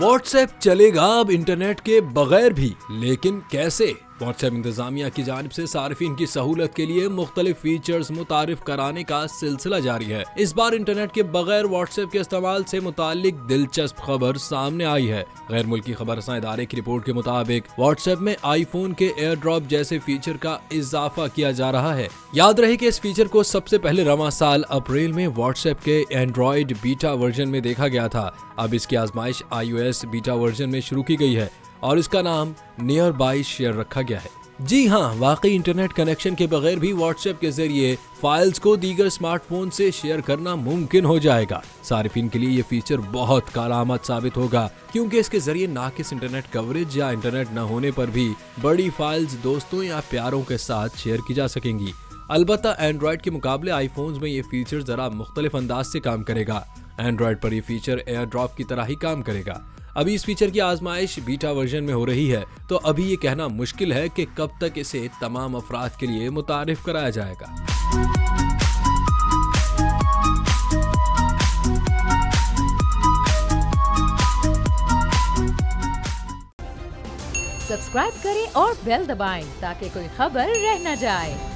WhatsApp चलेगा अब internet के बगैर भी, लेकिन कैसे? व्हाट्सएप इंतजामिया की जानिब से सार्फिन की सहूलत के लिए मुख्तलिफ फीचर्स मुतारिफ कराने का सिलसिला जारी है। इस बार इंटरनेट के बगैर व्हाट्सएप के इस्तेमाल से मुतालिक दिलचस्प खबर सामने आई है। गैर मुल्की खबरसां इदारे की रिपोर्ट के मुताबिक व्हाट्सएप में आईफोन के एयर ड्रॉप जैसे फीचर का इजाफा किया जा रहा है। याद रहे कि इस फीचर को सबसे पहले रवां साल अप्रैल में व्हाट्सएप के एंड्रॉइड बीटा वर्जन में देखा गया था। अब इसकी आजमाइश iOS बीटा वर्जन में शुरू की गई है और इसका नाम नियर बाय शेयर रखा गया है। जी हाँ, वाकई इंटरनेट कनेक्शन के बगैर भी व्हाट्सएप के जरिए फाइल्स को दीगर स्मार्टफोन से शेयर करना मुमकिन हो जाएगा। सार्फिन के लिए ये फीचर बहुत कारआमद साबित होगा, क्योंकि इसके जरिए नाकिस इंटरनेट कवरेज या इंटरनेट न होने पर भी बड़ी फाइल्स दोस्तों या प्यारों के साथ शेयर की जा सकेंगी। अलबत्ता एंड्रॉइड के मुकाबले आईफोन्स में ये फीचर जरा मुख्तलिफ अंदाज से काम करेगा। एंड्रॉइड पर ये फीचर एयर ड्रॉप की तरह ही काम करेगा। अभी इस फीचर की आजमाइश बीटा वर्जन में हो रही है, तो अभी ये कहना मुश्किल है कि कब तक इसे तमाम अफराद के लिए मुतारिफ कराया जाएगा। सब्सक्राइब करें और बेल दबाएं ताकि कोई खबर रह न जाए।